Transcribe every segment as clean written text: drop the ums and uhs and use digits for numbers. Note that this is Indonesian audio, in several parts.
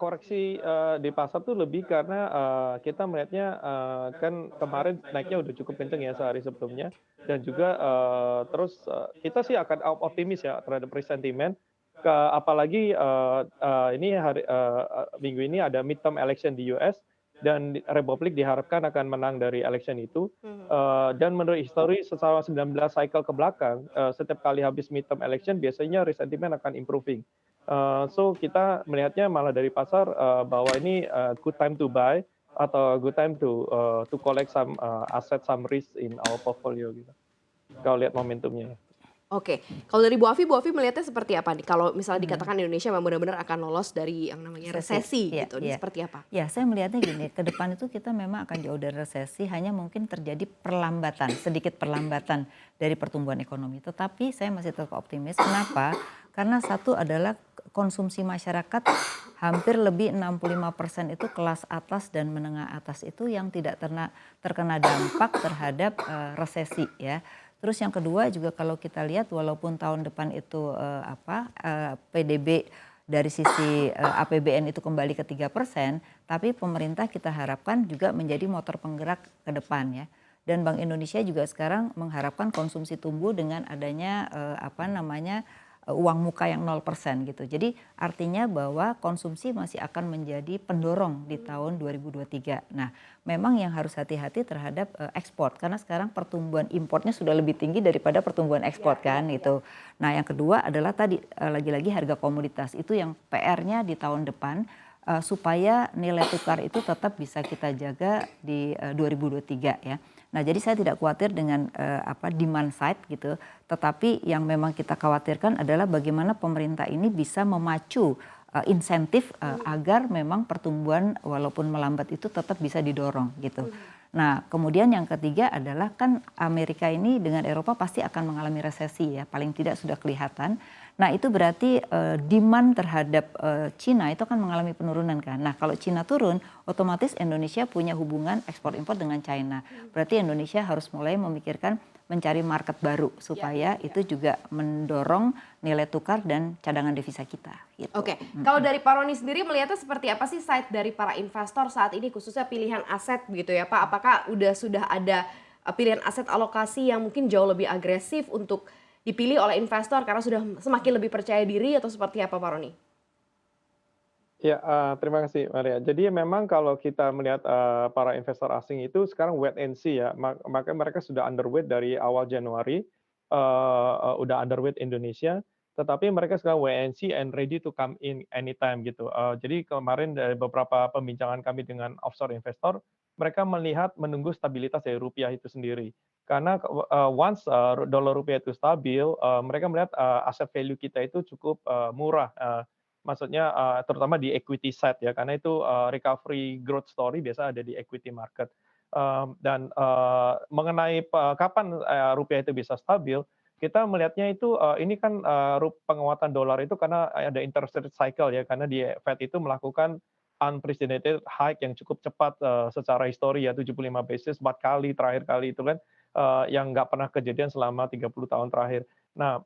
koreksi, di pasar tuh lebih karena, kita melihatnya, kan kemarin naiknya udah cukup kenceng ya sehari sebelumnya dan juga, terus, kita sih akan optimis ya terhadap risk sentiment, apalagi, ini minggu ini ada midterm election di US dan Republik diharapkan akan menang dari election itu, Mhm. dan menurut histori selama 19 cycle ke belakang, setiap kali habis midterm election biasanya risk sentiment akan improving. So kita melihatnya malah dari pasar, bahwa ini, good time to buy atau good time to collect some, some risk in our portfolio gitu, kalau lihat momentumnya ya. Oke, kalau dari Bu Afi melihatnya seperti apa nih? Kalau misalnya Mhm. dikatakan Indonesia memang benar-benar akan lolos dari yang namanya Resesi, resesi iya gitu, ini iya. seperti apa? Ya, saya melihatnya gini, ke depan itu kita memang akan jauh dari resesi, hanya mungkin terjadi perlambatan, sedikit perlambatan dari pertumbuhan ekonomi. Tetapi saya masih tetap optimis. Kenapa? Karena satu adalah konsumsi masyarakat hampir lebih 65% itu kelas atas dan menengah atas itu yang tidak terkena dampak terhadap resesi ya. Terus yang kedua juga kalau kita lihat walaupun tahun depan itu PDB dari sisi APBN itu kembali ke 3%, tapi pemerintah kita harapkan juga menjadi motor penggerak ke depan ya. Dan Bank Indonesia juga sekarang mengharapkan konsumsi tumbuh dengan adanya uang muka yang 0% gitu. Jadi artinya bahwa konsumsi masih akan menjadi pendorong di tahun 2023. Nah, memang yang harus hati-hati terhadap ekspor karena sekarang pertumbuhan importnya sudah lebih tinggi daripada pertumbuhan ekspor kan gitu. Nah, yang kedua adalah tadi lagi-lagi harga komoditas itu yang PR-nya di tahun depan supaya nilai tukar itu tetap bisa kita jaga di 2023 ya. Nah, jadi saya tidak khawatir dengan demand side gitu, tetapi yang memang kita khawatirkan adalah bagaimana pemerintah ini bisa memacu insentif agar memang pertumbuhan walaupun melambat itu tetap bisa didorong gitu. Nah, kemudian yang ketiga adalah kan Amerika ini dengan Eropa pasti akan mengalami resesi ya, paling tidak sudah kelihatan. Nah, itu berarti demand terhadap Cina itu akan mengalami penurunan kan. Nah, kalau Cina turun, otomatis Indonesia punya hubungan ekspor impor dengan China. Berarti Indonesia harus mulai memikirkan mencari market baru supaya itu juga mendorong nilai tukar dan cadangan devisa kita gitu. Oke, kalau dari Pak Roni sendiri melihatnya seperti apa sih side dari para investor saat ini khususnya pilihan aset begitu ya Pak? Apakah sudah ada pilihan aset alokasi yang mungkin jauh lebih agresif untuk dipilih oleh investor karena sudah semakin lebih percaya diri atau seperti apa Pak Roni? Ya, terima kasih Maria. Jadi memang kalau kita melihat, para investor asing itu sekarang wait and see ya, makanya mereka sudah underweight dari awal Januari, udah underweight Indonesia, tetapi mereka sekarang wait and see and ready to come in anytime gitu. Jadi kemarin dari beberapa pembincangan kami dengan offshore investor, mereka melihat menunggu stabilitas dari rupiah itu sendiri. Karena once, dolar rupiah itu stabil, mereka melihat, aset value kita itu cukup, murah, maksudnya, terutama di equity side ya, karena itu, recovery growth story biasa ada di equity market. Dan, mengenai kapan, rupiah itu bisa stabil, kita melihatnya itu, ini kan, penguatan dolar itu karena ada interest rate cycle ya, karena di Fed itu melakukan unprecedented hike yang cukup cepat, secara histori ya 75 basis 4 kali, terakhir kali itu kan, yang nggak pernah kejadian selama 30 tahun terakhir. Nah,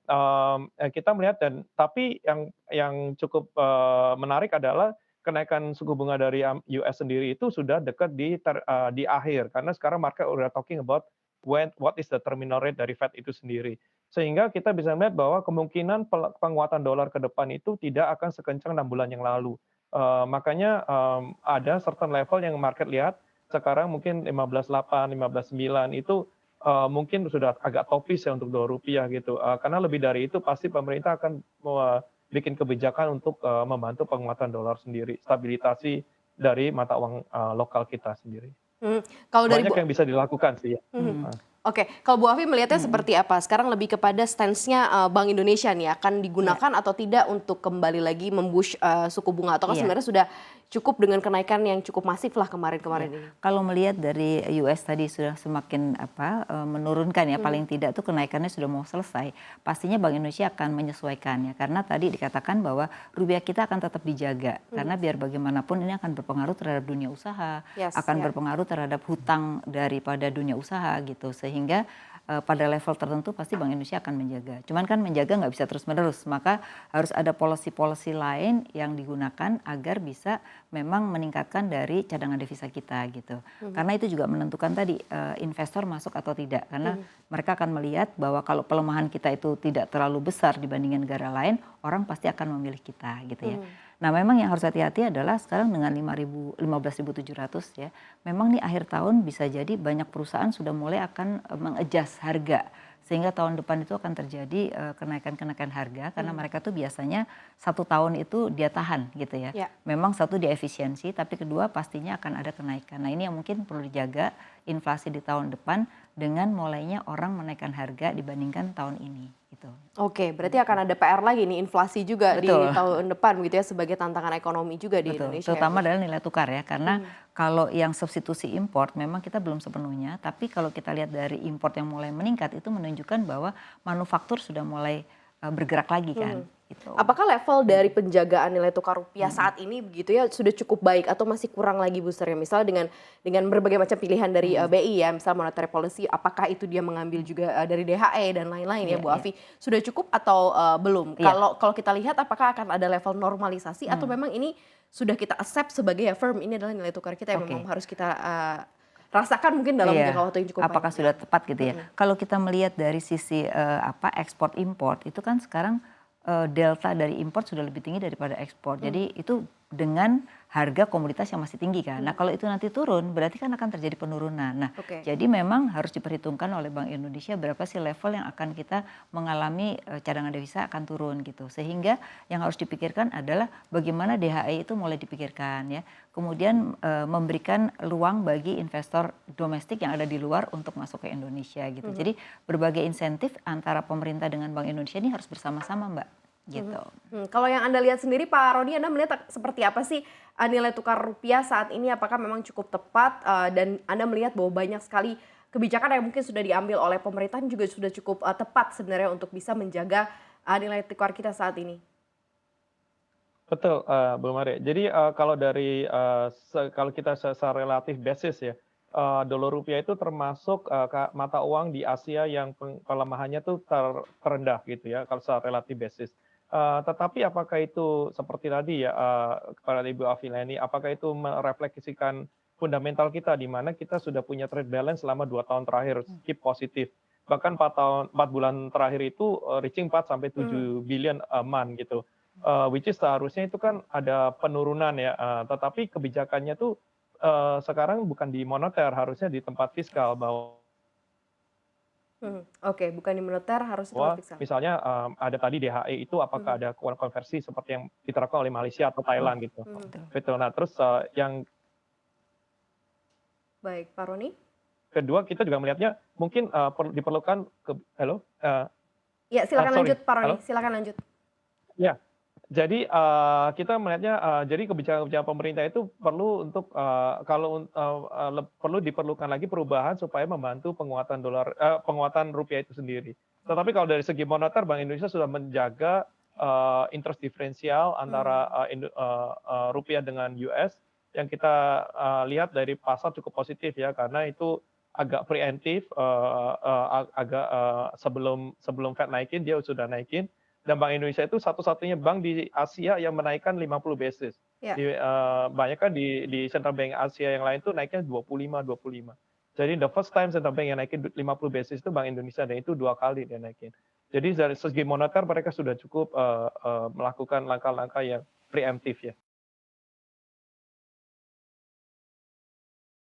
kita melihat tapi yang cukup, menarik adalah kenaikan suku bunga dari US sendiri itu sudah dekat di akhir, karena sekarang market udah talking about what is the terminal rate dari Fed itu sendiri. Sehingga kita bisa melihat bahwa kemungkinan penguatan dolar ke depan itu tidak akan sekencang 6 bulan yang lalu. Makanya, ada certain level yang market lihat, sekarang mungkin 15.8, 15.9 itu mungkin sudah agak topis ya untuk Rp2 gitu, karena lebih dari itu pasti pemerintah akan bikin kebijakan untuk, membantu penguatan dolar sendiri, stabilisasi dari mata uang, lokal kita sendiri. Mhm, kalau dari Banyak Bu yang bisa dilakukan sih ya. mhm. Heeh. Oke, kalau Bu Afi melihatnya Mhm. seperti apa? Sekarang lebih kepada stance-nya, Bank Indonesia nih, akan Iya, digunakan atau tidak untuk kembali lagi suku bunga ataukah iya. sebenarnya sudah cukup dengan kenaikan yang cukup masif lah Iya, kemarin-kemarin ini? kalau melihat dari US tadi sudah semakin menurunkan ya, Mhm, paling tidak tuh kenaikannya sudah mau selesai. Pastinya Bank Indonesia akan menyesuaikan ya, karena tadi dikatakan bahwa rupiah kita akan tetap dijaga. Karena mhm. biar bagaimanapun ini akan berpengaruh terhadap dunia usaha, Yes, akan ya. berpengaruh terhadap hutang daripada dunia usaha gitu. Sehingga pada level tertentu pasti Bank Indonesia akan menjaga. Cuman kan menjaga nggak bisa terus-menerus, maka harus ada policy-policy lain yang digunakan agar bisa memang meningkatkan dari cadangan devisa kita gitu. Karena itu juga menentukan tadi investor masuk atau tidak. Karena mereka akan melihat bahwa kalau pelemahan kita itu tidak terlalu besar dibandingkan negara lain, orang pasti akan memilih kita gitu ya. Nah memang yang harus hati-hati adalah sekarang dengan 15.700 ya, memang nih akhir tahun bisa jadi banyak perusahaan sudah mulai akan mengadjust harga. Sehingga tahun depan itu akan terjadi kenaikan-kenaikan harga karena mereka tuh biasanya 1 tahun itu dia tahan gitu ya. Memang satu dia efisiensi tapi kedua pastinya akan ada kenaikan. Nah ini yang mungkin perlu dijaga inflasi di tahun depan dengan mulainya orang menaikkan harga dibandingkan tahun ini gitu. Oke, berarti akan ada PR lagi nih inflasi juga di Betul. tahun depan gitu ya sebagai tantangan ekonomi juga di Betul, Indonesia. terutama adalah nilai tukar ya, karena kalau yang substitusi import memang kita belum sepenuhnya, tapi kalau kita lihat dari import yang mulai meningkat itu menunjukkan bahwa manufaktur sudah mulai bergerak lagi kan. Gitu. Apakah level dari penjagaan nilai tukar rupiah saat ini begitu ya sudah cukup baik atau masih kurang lagi boosternya? Misalnya dengan berbagai macam pilihan dari BI ya, misal monetary policy, apakah itu dia mengambil juga dari DHE dan lain-lain ya Bu Afi, sudah cukup atau belum? Kalau kita lihat apakah akan ada level normalisasi atau memang ini sudah kita accept sebagai ya firm ini adalah nilai tukar kita yang memang harus kita rasakan mungkin dalam jangka waktu yang cukup apakah panjang. sudah tepat gitu ya? Kalau kita melihat dari sisi ekspor import itu kan sekarang delta dari import sudah lebih tinggi daripada ekspor. Jadi itu dengan harga komoditas yang masih tinggi kan. Nah kalau itu nanti turun berarti kan akan terjadi penurunan. Nah jadi memang harus diperhitungkan oleh Bank Indonesia berapa sih level yang akan kita mengalami cadangan devisa akan turun gitu. Sehingga yang harus dipikirkan adalah bagaimana DHE itu mulai dipikirkan ya. Kemudian memberikan ruang bagi investor domestik yang ada di luar untuk masuk ke Indonesia gitu. Jadi berbagai insentif antara pemerintah dengan Bank Indonesia ini harus bersama-sama Mbak gitu. Kalau yang Anda lihat sendiri Pak Roni, Anda melihat seperti apa sih nilai tukar rupiah saat ini? Apakah memang cukup tepat dan Anda melihat bahwa banyak sekali kebijakan yang mungkin sudah diambil oleh pemerintah juga sudah cukup tepat sebenarnya untuk bisa menjaga nilai tukar kita saat ini? Betul, Bu Maria. Jadi kalau dari kalau kita secara relatif basis ya, dolar rupiah itu termasuk mata uang di Asia yang pelemahannya tuh terendah gitu ya, kalau secara relatif basis. Tetapi apakah itu seperti tadi ya, kepada Ibu Afileni, apakah itu merefleksikan fundamental kita di mana kita sudah punya trade balance selama 2 tahun terakhir keep positif. Bahkan 4 bulan terakhir itu reaching 4 sampai 7 billion a month gitu. Which is seharusnya itu kan ada penurunan ya, tetapi kebijakannya tuh sekarang bukan di moneter, harusnya di tempat fiskal bahwa Oke, bukan di moneter harus tempat fiskal. misalnya ada tadi DHE itu apakah ada konversi seperti yang diterapkan oleh Malaysia atau Thailand gitu. Betul. Nah terus yang Baik, Pak Roni. kedua kita juga melihatnya mungkin diperlukan halo. Ya silakan lanjut Pak Roni, Halo? silakan lanjut. Ya, jadi kita melihatnya jadi kebijakan-kebijakan pemerintah itu perlu untuk perlu diperlukan lagi perubahan supaya membantu penguatan rupiah itu sendiri. Tetapi kalau dari segi moneter Bank Indonesia sudah menjaga interest diferensial antara rupiah dengan US yang kita lihat dari pasar cukup positif ya karena itu agak preemptif agak sebelum Fed naikin dia sudah naikin. Dan Bank Indonesia itu satu-satunya bank di Asia yang menaikkan 50 basis. Banyak kan di central bank Asia yang lain tuh naiknya 25. Jadi the first time central bank yang naikin 50 basis itu Bank Indonesia dan itu 2 kali dia naikin. Jadi dari segi moneter mereka sudah cukup melakukan langkah-langkah yang preemptif ya.